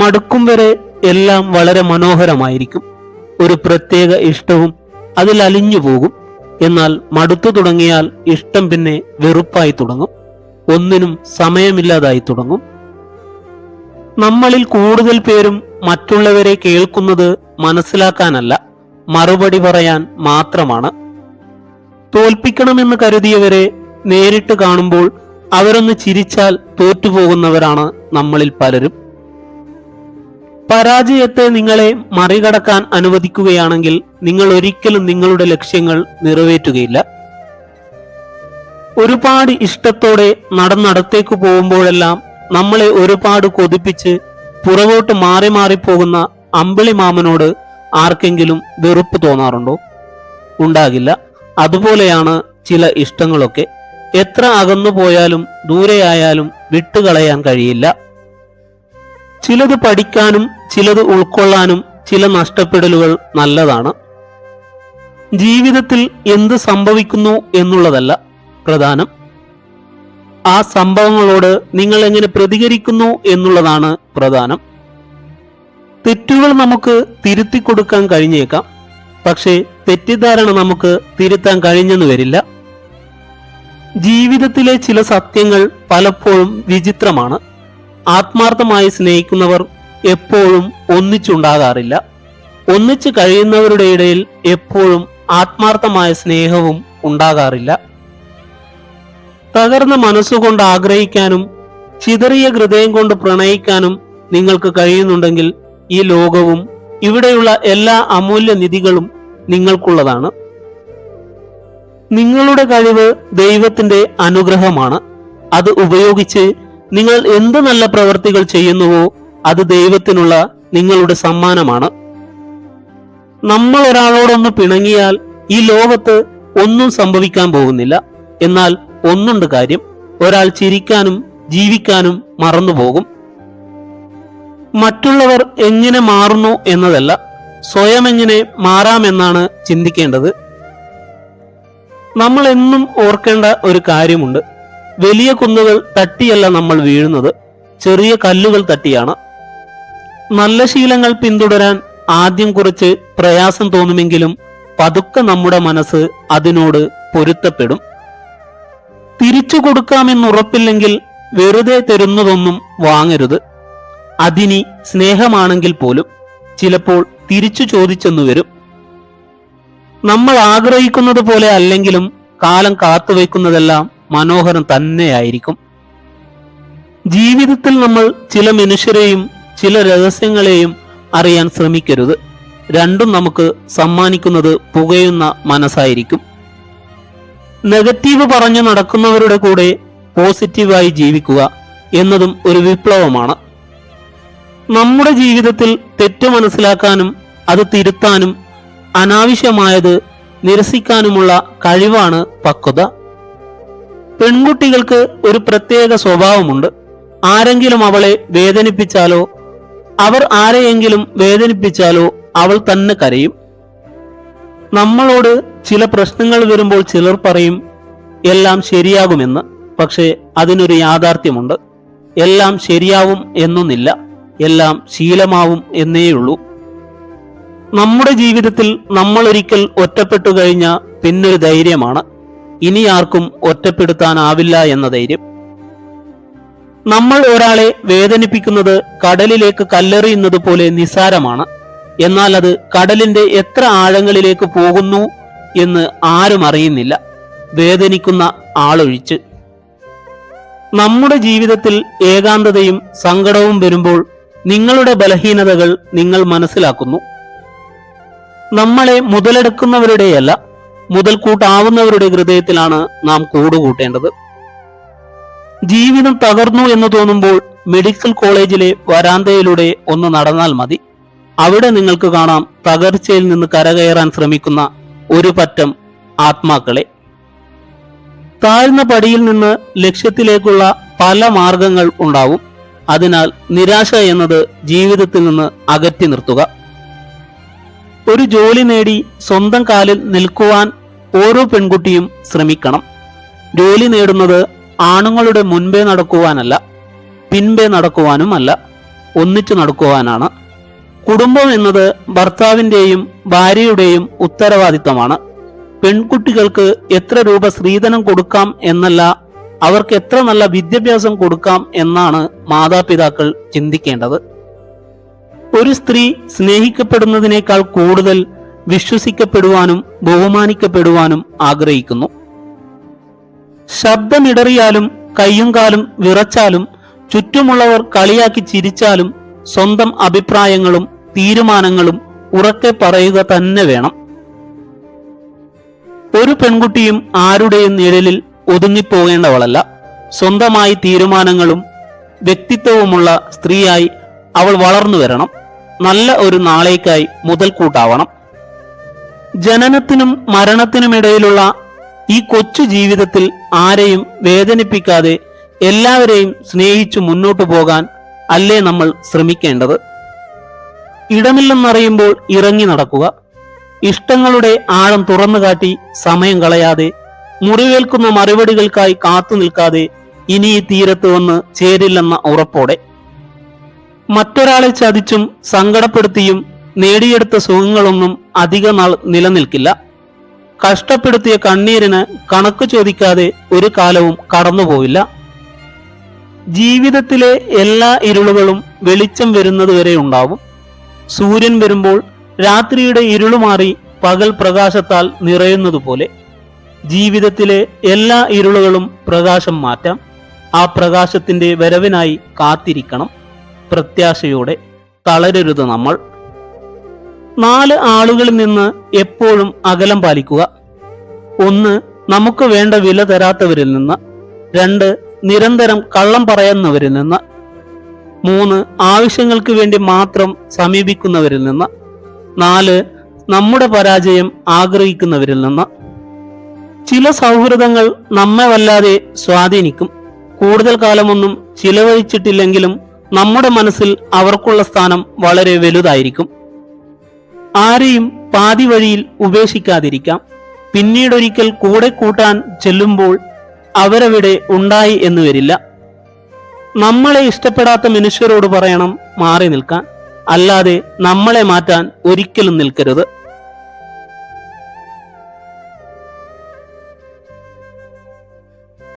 മടുക്കും വരെ എല്ലാം വളരെ മനോഹരമായിരിക്കും. ഒരു പ്രത്യേക ഇഷ്ടവും അതിൽ അലിഞ്ഞു പോകും. എന്നാൽ മടുത്തു തുടങ്ങിയാൽ ഇഷ്ടം പിന്നെ വെറുപ്പായി തുടങ്ങും. ഒന്നിനും സമയമില്ലാതായി തുടങ്ങും. നമ്മളിൽ കൂടുതൽ പേരും മറ്റുള്ളവരെ കേൾക്കുന്നത് മനസ്സിലാക്കാനല്ല, മറുപടി പറയാൻ മാത്രമാണ്. തോൽപ്പിക്കണമെന്ന് കരുതിയവരെ നേരിട്ട് കാണുമ്പോൾ അവരൊന്ന് ചിരിച്ചാൽ തോറ്റുപോകുന്നവരാണ് നമ്മളിൽ പലരും. പരാജയത്തെ നിങ്ങളെ മറികടക്കാൻ അനുവദിക്കുകയാണെങ്കിൽ നിങ്ങൾ ഒരിക്കലും നിങ്ങളുടെ ലക്ഷ്യങ്ങൾ നിറവേറ്റുകയില്ല. ഒരുപാട് ഇഷ്ടത്തോടെ നടന്നടത്തേക്ക് പോകുമ്പോഴെല്ലാം നമ്മളെ ഒരുപാട് കൊതിപ്പിച്ച് പുറകോട്ട് മാറി മാറിപ്പോകുന്ന അമ്പിളി മാമനോട് ആർക്കെങ്കിലും വെറുപ്പ് തോന്നാറുണ്ടോ? ഉണ്ടാകില്ല. അതുപോലെയാണ് ചില ഇഷ്ടങ്ങളൊക്കെ. എത്ര അകന്നു പോയാലും ദൂരെയായാലും വിട്ടുകളയാൻ കഴിയില്ല. ചിലത് പഠിക്കാനും ചിലത് ഉൾക്കൊള്ളാനും ചില നഷ്ടപ്പെടലുകൾ നല്ലതാണ്. ജീവിതത്തിൽ എന്ത് സംഭവിക്കുന്നു എന്നുള്ളതല്ല പ്രധാനം, ആ സംഭവങ്ങളോട് നിങ്ങൾ എങ്ങനെ പ്രതികരിക്കുന്നു എന്നുള്ളതാണ് പ്രധാനം. തെറ്റുകൾ നമുക്ക് തിരുത്തി കൊടുക്കാൻ കഴിഞ്ഞേക്കാം, പക്ഷേ തെറ്റിദ്ധാരണ നമുക്ക് തിരുത്താൻ കഴിഞ്ഞെന്ന് വരില്ല. ജീവിതത്തിലെ ചില സത്യങ്ങൾ പലപ്പോഴും വിചിത്രമാണ്. ആത്മാർത്ഥമായി സ്നേഹിക്കുന്നവർ എപ്പോഴും ഒന്നിച്ചുണ്ടാകാറില്ല. ഒന്നിച്ചു കഴിയുന്നവരുടെ ഇടയിൽ എപ്പോഴും ആത്മാർത്ഥമായ സ്നേഹവും ഉണ്ടാകാറില്ല. തകർന്ന മനസ്സുകൊണ്ട് ആഗ്രഹിക്കാനും ചിതറിയ ഹൃദയം കൊണ്ട് പ്രണയിക്കാനും നിങ്ങൾക്ക് കഴിയുന്നുണ്ടെങ്കിൽ ഈ ലോകവും ഇവിടെയുള്ള എല്ലാ അമൂല്യ നിധികളും നിങ്ങൾക്കുള്ളതാണ്. നിങ്ങളുടെ കഴിവ് ദൈവത്തിന്റെ അനുഗ്രഹമാണ്. അത് ഉപയോഗിച്ച് നിങ്ങൾ എന്ത് നല്ല പ്രവൃത്തികൾ ചെയ്യുന്നുവോ അത് ദൈവത്തിനുള്ള നിങ്ങളുടെ സമ്മാനമാണ്. നമ്മൾ ഒരാളോടൊന്ന് പിണങ്ങിയാൽ ഈ ലോകത്ത് ഒന്നും സംഭവിക്കാൻ പോകുന്നില്ല. എന്നാൽ ഒന്നുണ്ട് കാര്യം, ഒരാൾ ചിരിക്കാനും ജീവിക്കാനും മറന്നുപോകും. മറ്റുള്ളവർ എങ്ങനെ മാറുന്നു എന്നതല്ല, സ്വയം എങ്ങനെ മാറാമെന്നാണ് ചിന്തിക്കേണ്ടത്. നമ്മൾ എന്നും ഓർക്കേണ്ട ഒരു കാര്യമുണ്ട്. വലിയ കുന്നുകൾ തട്ടിയല്ല നമ്മൾ വീഴുന്നത്, ചെറിയ കല്ലുകൾ തട്ടിയാണ്. നല്ല ശീലങ്ങൾ പിന്തുടരാൻ ആദ്യം കുറച്ച് പ്രയാസം തോന്നുമെങ്കിലും പതുക്കെ നമ്മുടെ മനസ്സ് അതിനോട് പൊരുത്തപ്പെടും. തിരിച്ചു കൊടുക്കാമെന്നുറപ്പില്ലെങ്കിൽ വെറുതെ തരുന്നതൊന്നും വാങ്ങരുത്. അതിനി സ്നേഹമാണെങ്കിൽ പോലും ചിലപ്പോൾ തിരിച്ചു ചോദിച്ചെന്നു വരും. നമ്മൾ ആഗ്രഹിക്കുന്നത് പോലെ അല്ലെങ്കിലും കാലം കാത്തുവയ്ക്കുന്നതെല്ലാം മനോഹരം തന്നെയായിരിക്കും. ജീവിതത്തിൽ നമ്മൾ ചില മനുഷ്യരെയും ചില രഹസ്യങ്ങളെയും അറിയാൻ ശ്രമിക്കരുത്. രണ്ടും നമുക്ക് സമ്മാനിക്കുന്നത് പുകയുന്ന മനസ്സായിരിക്കും. നെഗറ്റീവ് പറഞ്ഞു നടക്കുന്നവരുടെ കൂടെ പോസിറ്റീവായി ജീവിക്കുക എന്നതും ഒരു വിപ്ലവമാണ്. നമ്മുടെ ജീവിതത്തിൽ തെറ്റ് മനസ്സിലാക്കാനും അത് തിരുത്താനും അനാവശ്യമായത് നിരസിക്കാനുമുള്ള കഴിവാണ് പക്വത. പെൺകുട്ടികൾക്ക് ഒരു പ്രത്യേക സ്വഭാവമുണ്ട്. ആരെങ്കിലും അവളെ വേദനിപ്പിച്ചാലോ അവർ ആരെയെങ്കിലും വേദനിപ്പിച്ചാലോ അവൾ തന്നെ കരയും. നമ്മളോട് ചില പ്രശ്നങ്ങൾ വരുമ്പോൾ ചിലർ പറയും എല്ലാം ശരിയാകുമെന്ന്. പക്ഷേ അതിനൊരു യാഥാർത്ഥ്യമുണ്ട്. എല്ലാം ശരിയാവും എന്നൊന്നില്ല, എല്ലാം ശീലമാവും എന്നേയുള്ളൂ. നമ്മുടെ ജീവിതത്തിൽ നമ്മൾ ഒരിക്കൽ ഒറ്റപ്പെട്ടു കഴിഞ്ഞ പിന്നൊരു ധൈര്യമാണ് ഇനി ആർക്കും ഒറ്റപ്പെടുത്താനാവില്ല എന്ന ധൈര്യം. നമ്മൾ ഒരാളെ വേദനിപ്പിക്കുന്നത് കടലിലേക്ക് കല്ലെറിയുന്നത് പോലെ നിസ്സാരമാണ്. എന്നാൽ അത് കടലിന്റെ എത്ര ആഴങ്ങളിലേക്ക് പോകുന്നു എന്ന് ആരും അറിയുന്നില്ല, വേദനിക്കുന്ന ആളൊഴിച്ച്. നമ്മുടെ ജീവിതത്തിൽ ഏകാന്തതയും സങ്കടവും വരുമ്പോൾ നിങ്ങളുടെ ബലഹീനതകൾ നിങ്ങൾ മനസ്സിലാക്കുന്നു. നമ്മളെ മുതലെടുക്കുന്നവരുടെയല്ല, മുതൽക്കൂട്ടാവുന്നവരുടെ ഹൃദയത്തിലാണ് നാം കൂടുകൂട്ടേണ്ടത്. ജീവിതം തകർന്നു എന്ന് തോന്നുമ്പോൾ മെഡിക്കൽ കോളേജിലെ വരാന്തയിലൂടെ ഒന്ന് നടന്നാൽ മതി. അവിടെ നിങ്ങൾക്ക് കാണാം തകർച്ചയിൽ നിന്ന് കരകയറാൻ ശ്രമിക്കുന്ന ഒരു പറ്റം ആത്മാക്കളെ. താഴ്ന്ന പടിയിൽ നിന്ന് ലക്ഷ്യത്തിലേക്കുള്ള പല മാർഗങ്ങൾ ഉണ്ടാവും. അതിനാൽ നിരാശ എന്നത് ജീവിതത്തിൽ നിന്ന് അകറ്റി നിർത്തുക. ഒരു ജോലി നേടി സ്വന്തം കാലിൽ നിൽക്കുവാൻ ഓരോ പെൺകുട്ടിയും ശ്രമിക്കണം. ജോലി നേടുന്നത് ആണുങ്ങളുടെ മുൻപേ നടക്കുവാനല്ല, പിൻപേ നടക്കുവാനുമല്ല. ഒന്നിച്ചു നടക്കുവാനാണ്. കുടുംബം എന്നത് ഭർത്താവിൻ്റെയും ഭാര്യയുടെയും ഉത്തരവാദിത്തമാണ്. പെൺകുട്ടികൾക്ക് എത്ര രൂപ സ്ത്രീധനം കൊടുക്കാം എന്നല്ല, അവർക്ക് എത്ര നല്ല വിദ്യാഭ്യാസം കൊടുക്കാം എന്നാണ് മാതാപിതാക്കൾ ചിന്തിക്കേണ്ടത്. ഒരു സ്ത്രീ സ്നേഹിക്കപ്പെടുന്നതിനേക്കാൾ കൂടുതൽ വിശ്വസിക്കപ്പെടുവാനും ബഹുമാനിക്കപ്പെടുവാനും ആഗ്രഹിക്കുന്നു. ശബ്ദമിടറിയാലും കയ്യും കാലും വിറച്ചാലും ചുറ്റുമുള്ളവർ കളിയാക്കി ചിരിച്ചാലും സ്വന്തം അഭിപ്രായങ്ങളും തീരുമാനങ്ങളും ഉറക്കെ പറയുക തന്നെ വേണം. ഒരു പെൺകുട്ടിയും ആരുടെയും നിഴലിൽ ഒതുങ്ങിപ്പോകേണ്ടവളല്ല. സ്വന്തമായി തീരുമാനങ്ങളും വ്യക്തിത്വവുമുള്ള സ്ത്രീയായി അവൾ വളർന്നു വരണം. നല്ല ഒരു നാളേക്കായി മുതൽക്കൂട്ടാവണം. ജനനത്തിനും മരണത്തിനുമിടയിലുള്ള ഈ കൊച്ചു ജീവിതത്തിൽ ആരെയും വേദനിപ്പിക്കാതെ എല്ലാവരെയും സ്നേഹിച്ചു മുന്നോട്ടു പോകാൻ അല്ലേ നമ്മൾ ശ്രമിക്കേണ്ടത്. ഇടമില്ലെന്നറിയുമ്പോൾ ഇറങ്ങി നടക്കുക. ഇഷ്ടങ്ങളുടെ ആഴം തുറന്നു കാട്ടി സമയം കളയാതെ, മുറിവേൽക്കുന്ന മറുപടികൾക്കായി കാത്തു നിൽക്കാതെ ഇനി ഈ തീരത്ത് വന്ന് ചേരില്ലെന്ന ഉറപ്പോടെ. മറ്റൊരാളെ ചതിച്ചും സങ്കടപ്പെടുത്തിയും നേടിയെടുത്ത സുഖങ്ങളൊന്നും അധിക നാൾ നിലനിൽക്കില്ല. കഷ്ടപ്പെടുത്തിയ കണ്ണീരിന് കണക്ക് ചോദിക്കാതെ ഒരു കാലവും കടന്നുപോയില്ല. ജീവിതത്തിലെ എല്ലാ ഇരുളുകളും വെളിച്ചം വരുന്നതുവരെ ഉണ്ടാവും. സൂര്യൻ വരുമ്പോൾ രാത്രിയുടെ ഇരുളുമാറി പകൽ പ്രകാശത്താൽ നിറയുന്നതുപോലെ ജീവിതത്തിലെ എല്ലാ ഇരുളുകളും പ്രകാശം മാറ്റാം. ആ പ്രകാശത്തിന്റെ വരവിനായി കാത്തിരിക്കണം പ്രത്യാശയോടെ. തളരരുത് നമ്മൾ. 4 ആളുകളിൽ നിന്ന് എപ്പോഴും അകലം പാലിക്കുക. 1 നമുക്ക് വേണ്ട വില തരാത്തവരിൽ നിന്ന്. 2 നിരന്തരം കള്ളം പറയുന്നവരിൽ നിന്ന്. 3 ആവശ്യങ്ങൾക്ക് വേണ്ടി മാത്രം സമീപിക്കുന്നവരിൽ നിന്ന്. 4 നമ്മുടെ പരാജയം ആഗ്രഹിക്കുന്നവരിൽ നിന്ന്. ചില സൗഹൃദങ്ങൾ നമ്മെ വല്ലാതെ സ്വാധീനിക്കും. കൂടുതൽ കാലമൊന്നും ചിലവഴിച്ചിട്ടില്ലെങ്കിലും നമ്മുടെ മനസ്സിൽ അവർക്കുള്ള സ്ഥാനം വളരെ വലുതായിരിക്കും. ആരെയും പാതി വഴിയിൽ ഉപേക്ഷിക്കാതിരിക്കാം. പിന്നീടൊരിക്കൽ കൂടെ കൂട്ടാൻ ചെല്ലുമ്പോൾ അവരവിടെ ഉണ്ടായി എന്ന് വരില്ല. നമ്മളെ ഇഷ്ടപ്പെടാത്ത മനുഷ്യരോട് പറയണം മാറി നിൽക്കാൻ, അല്ലാതെ നമ്മളെ മാറ്റാൻ ഒരിക്കലും നിൽക്കരുത്.